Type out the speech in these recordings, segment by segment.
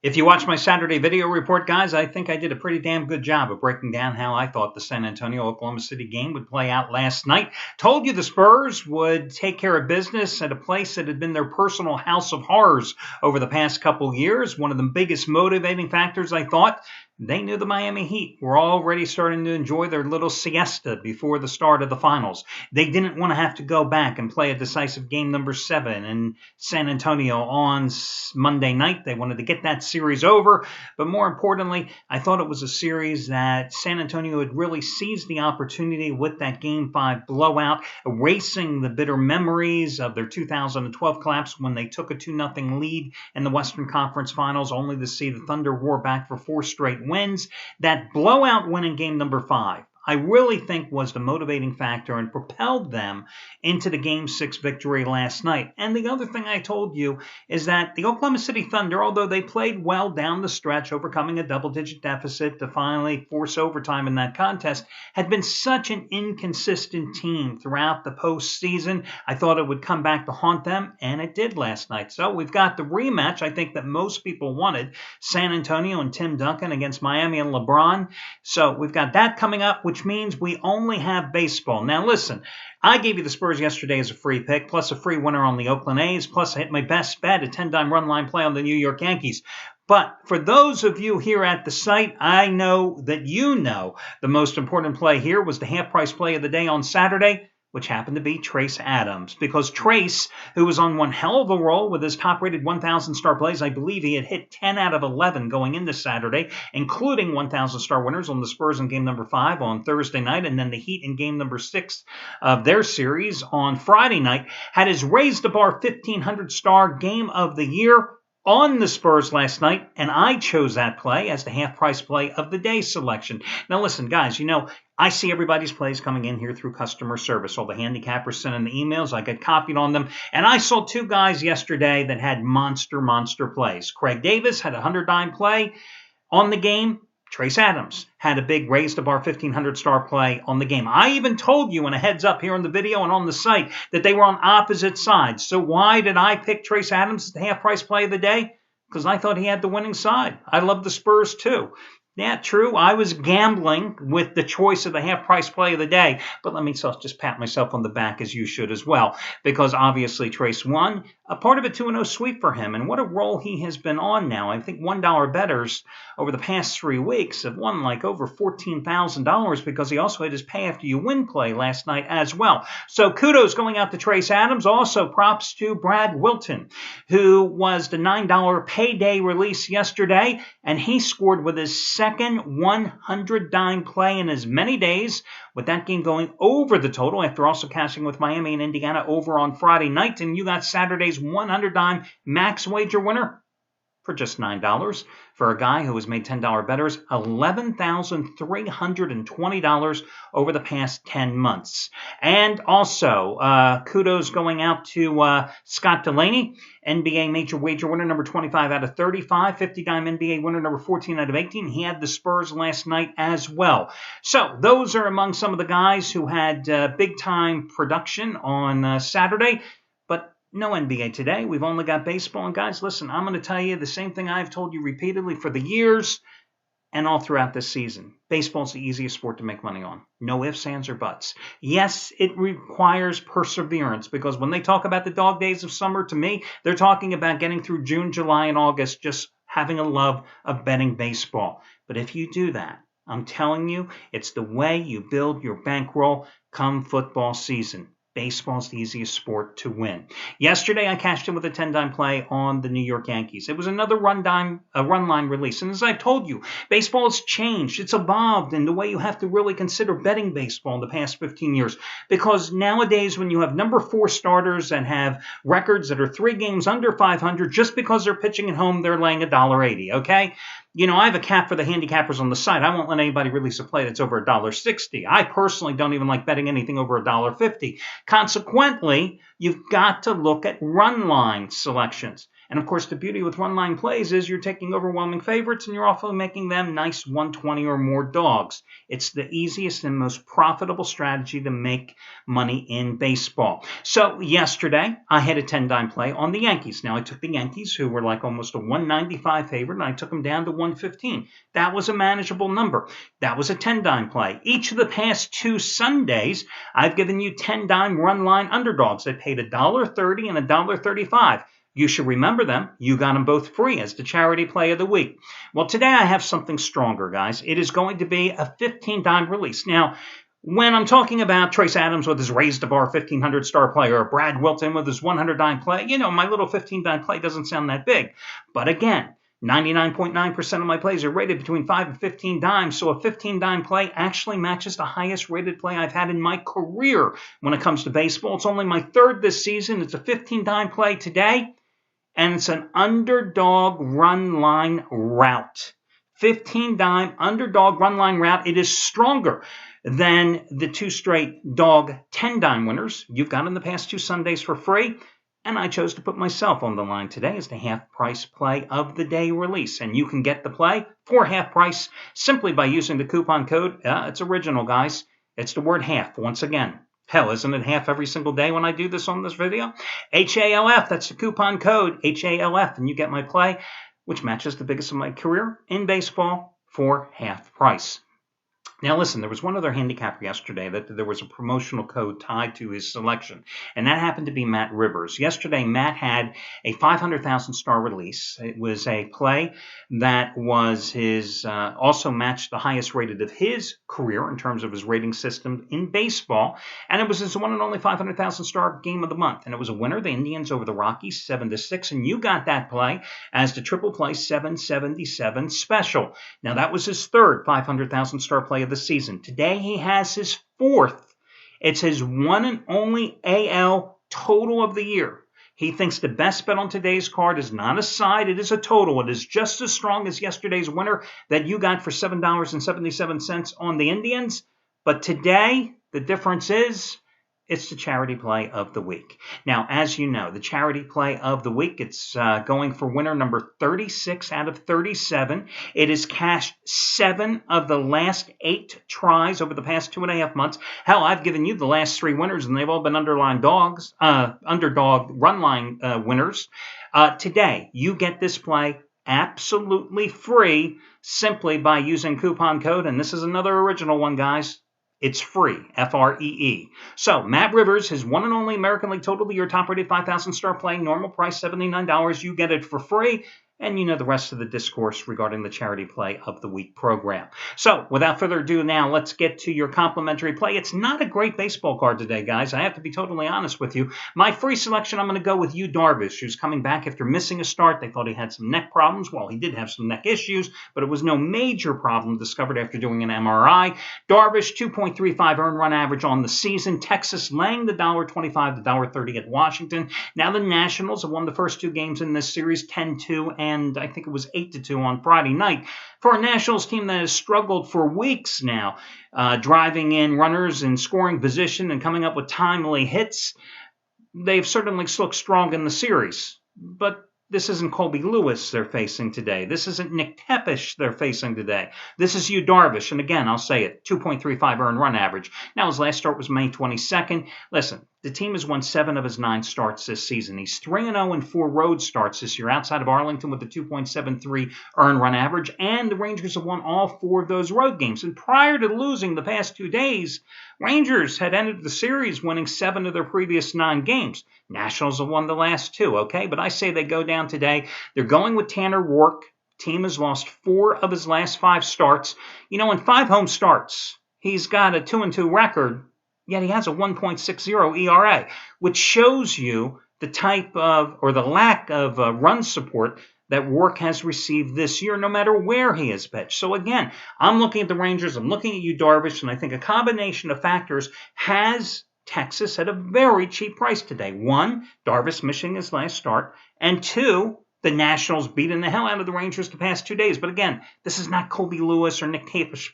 If you watch my Saturday video report, guys, I think I did a pretty damn good job of breaking down how I thought the San Antonio-Oklahoma City game would play out last night. Told you the Spurs would take care of business at a place that had been their personal house of horrors over the past couple years. One of the biggest motivating factors, I thought, they knew the Miami Heat were already starting to enjoy their little siesta before the start of the finals. They didn't want to have to go back and play a decisive game number 7 in San Antonio on Monday night. They wanted to get that series over. But more importantly, I thought it was a series that San Antonio had really seized the opportunity with that Game 5 blowout, erasing the bitter memories of their 2012 collapse when they took a 2-0 lead in the Western Conference Finals, only to see the Thunder roar back for 4 straight wins. That blowout win in game number 5, I really think, was the motivating factor and propelled them into the Game 6 victory last night. And the other thing I told you is that the Oklahoma City Thunder, although they played well down the stretch, overcoming a double-digit deficit to finally force overtime in that contest, had been such an inconsistent team throughout the postseason. I thought it would come back to haunt them, and it did last night. So we've got the rematch, I think, that most people wanted, San Antonio and Tim Duncan against Miami and LeBron. So we've got that coming up, which means we only have baseball. Now listen, I gave you the Spurs yesterday as a free pick, plus a free winner on the Oakland A's, plus I hit my best bet, a 10-dime run line play on the New York Yankees. But for those of you here at the site, I know that you know the most important play here was the half-price play of the day on Saturday, which happened to be Trace Adams. Because Trace, who was on one hell of a roll with his top-rated 1,000-star plays, I believe he had hit 10 out of 11 going into Saturday, including 1,000-star winners on the Spurs in game number 5 on Thursday night, and then the Heat in game number 6 of their series on Friday night, had his Raise the Bar 1,500-star game of the year on the Spurs last night, and I chose that play as the half-price play of the day selection. Now listen, guys, you know, I see everybody's plays coming in here through customer service. All the handicappers sending the emails. I get copied on them. And I saw 2 guys yesterday that had monster plays. Craig Davis had a 100-dime play on the game. Trace Adams had a big Raise the Bar 1,500-star play on the game. I even told you in a heads up here on the video and on the site that they were on opposite sides. So why did I pick Trace Adams as the half-price play of the day? Because I thought he had the winning side. I love the Spurs too. Yeah, true. I was gambling with the choice of the half-price play of the day, but let me just pat myself on the back, as you should as well, because obviously Trace won. A part of a 2-0 sweep for him, and what a roll he has been on now. I think $1 bettors over the past 3 weeks have won like over $14,000 because he also had his pay after you win play last night as well. So kudos going out to Trace Adams. Also props to Brad Wilton, who was the $9 payday release yesterday, and he scored with his second 100-dime play in as many days, with that game going over the total after also cashing with Miami and Indiana over on Friday night. And you got Saturday's 100-dime max wager winner for just $9 for a guy who has made $10 bettors, $11,320 over the past 10 months. And also, kudos going out to Scott Delaney, NBA major wager winner number 25 out of 35, 50-dime NBA winner number 14 out of 18. He had the Spurs last night as well. So those are among some of the guys who had big-time production on Saturday. But no NBA today. We've only got baseball. And guys, listen, I'm going to tell you the same thing I've told you repeatedly for the years and all throughout this season. Baseball's the easiest sport to make money on. No ifs, ands, or buts. Yes, it requires perseverance, because when they talk about the dog days of summer, to me, they're talking about getting through June, July, and August, just having a love of betting baseball. But if you do that, I'm telling you, it's the way you build your bankroll come football season. Baseball's the easiest sport to win. Yesterday, I cashed in with a 10-dime play on the New York Yankees. It was another run line release. And as I've told you, baseball has changed. It's evolved in the way you have to really consider betting baseball in the past 15 years. Because nowadays, when you have number 4 starters and have records that are 3 games under 500, just because they're pitching at home, they're laying $1.80, okay? You know, I have a cap for the handicappers on the site. I won't let anybody release a play that's over $1.60. I personally don't even like betting anything over $1.50. Consequently, you've got to look at run line selections. And of course, the beauty with run-line plays is you're taking overwhelming favorites and you're also making them nice 120 or more dogs. It's the easiest and most profitable strategy to make money in baseball. So yesterday, I had a 10-dime play on the Yankees. Now, I took the Yankees, who were like almost a 195 favorite, and I took them down to 115. That was a manageable number. That was a 10-dime play. Each of the past 2 Sundays, I've given you 10-dime run-line underdogs that paid $1.30 and $1.35. You should remember them. You got them both free as the charity play of the week. Well, today I have something stronger, guys. It is going to be a 15-dime release. Now, when I'm talking about Trace Adams with his raised the bar 1,500 star play or Brad Wilton with his 100-dime play, my little 15-dime play doesn't sound that big. But again, 99.9% of my plays are rated between 5 and 15 dimes, so a 15-dime play actually matches the highest rated play I've had in my career when it comes to baseball. It's only my 3rd this season. It's a 15-dime play today. And it's an underdog run line route. 15-dime underdog run line route. It is stronger than the 2 straight dog 10-dime winners you've got in the past 2 Sundays for free. And I chose to put myself on the line today as the half-price play of the day release. And you can get the play for half price simply by using the coupon code. It's original, guys. It's the word half once again. Hell, isn't it half every single day when I do this on this video? HALF, that's the coupon code, HALF, and you get my play, which matches the biggest of my career in baseball for half price. Now, listen, there was one other handicapper yesterday that there was a promotional code tied to his selection, and that happened to be Matt Rivers. Yesterday, Matt had a 500,000 star release. It was a play that was his also matched the highest rated of his career in terms of his rating system in baseball, and it was his one and only 500,000 star game of the month, and it was a winner, the Indians over the Rockies, 7-6, and you got that play as the triple play 777 special. Now, that was his 3rd 500,000 star play of the season. Today he has his 4th. It's his one and only AL total of the year. He thinks the best bet on today's card is not a side, it is a total. It is just as strong as yesterday's winner that you got for $7.77 on the Indians. But today, the difference is it's the charity play of the week. Now, as you know, the charity play of the week, it's going for winner number 36 out of 37. It has cashed 7 of the last 8 tries over the past 2.5 months. Hell, I've given you the last 3 winners, and they've all been underdog run line winners. Today, you get this play absolutely free simply by using coupon code, and this is another original one, guys. It's free, F-R-E-E. So, Matt Rivers, his one and only American League Total of the Year top-rated 5,000 star play, normal price $79. You get it for free, and you know the rest of the discourse regarding the charity play of the week program. So, without further ado now, let's get to your complimentary play. It's not a great baseball card today, guys. I have to be totally honest with you. My free selection, I'm going to go with Yu Darvish, who's coming back after missing a start. They thought he had some neck problems. Well, he did have some neck issues, but it was no major problem discovered after doing an MRI. Darvish, 2.35 earned run average on the season. Texas laying the $1.25 to $1.30 at Washington. Now the Nationals have won the first 2 games in this series, 10-2 and I think it was 8-2 on Friday night. For a Nationals team that has struggled for weeks now, driving in runners in scoring position and coming up with timely hits, they've certainly looked strong in the series. But this isn't Colby Lewis they're facing today. This isn't Nick Tepesch they're facing today. This is Yu Darvish, and again, I'll say it, 2.35 earned run average. Now, his last start was May 22nd. Listen, the team has won 7 of his 9 starts this season. He's 3-0 in 4 road starts this year outside of Arlington with a 2.73 earned run average, and the Rangers have won all 4 of those road games. And prior to losing the past 2 days, Rangers had ended the series winning 7 of their previous 9 games. Nationals have won the last 2, okay? But I say they go down today. They're going with Tanner Roark. Team has lost 4 of his last 5 starts. You know, in 5 home starts, he's got a 2-2 record, yet he has a 1.60 ERA, which shows you the type of, or the lack of run support that Roark has received this year, no matter where he has pitched. So again, I'm looking at the Rangers, I'm looking at Yu Darvish, and I think a combination of factors has Texas at a very cheap price today. 1, Darvish missing his last start, and 2, the Nationals beating the hell out of the Rangers the past 2 days. But again, this is not Colby Lewis or Nick Tepesch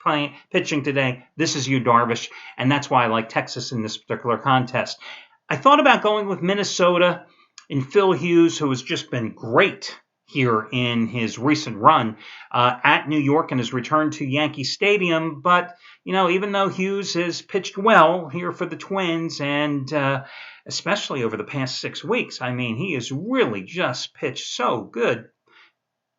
pitching today. This is Yu Darvish, and that's why I like Texas in this particular contest. I thought about going with Minnesota. in Phil Hughes, who has just been great here in his recent run at New York and his return to Yankee Stadium. But, even though Hughes has pitched well here for the Twins and especially over the past 6 weeks, he has really just pitched so good.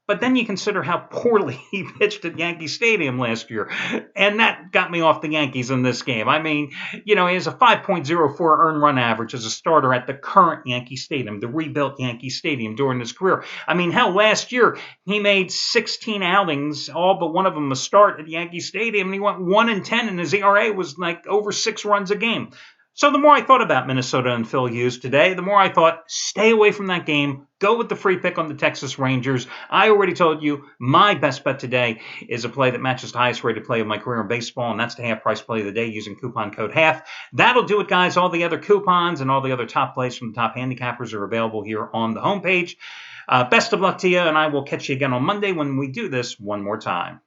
But then you consider how poorly he pitched at Yankee Stadium last year, and that got me off the Yankees in this game. He has a 5.04 earned run average as a starter at the current Yankee Stadium, the rebuilt Yankee Stadium during his career. Hell, last year he made 16 outings, all but one of them a start at Yankee Stadium, and he went 1-10, and his ERA was like over 6 runs a game. So the more I thought about Minnesota and Phil Hughes today, the more I thought, stay away from that game. Go with the free pick on the Texas Rangers. I already told you my best bet today is a play that matches the highest rated play of my career in baseball, and that's the half price play of the day using coupon code HALF. That'll do it, guys. All the other coupons and all the other top plays from the top handicappers are available here on the homepage. Best of luck to you, and I will catch you again on Monday when we do this one more time.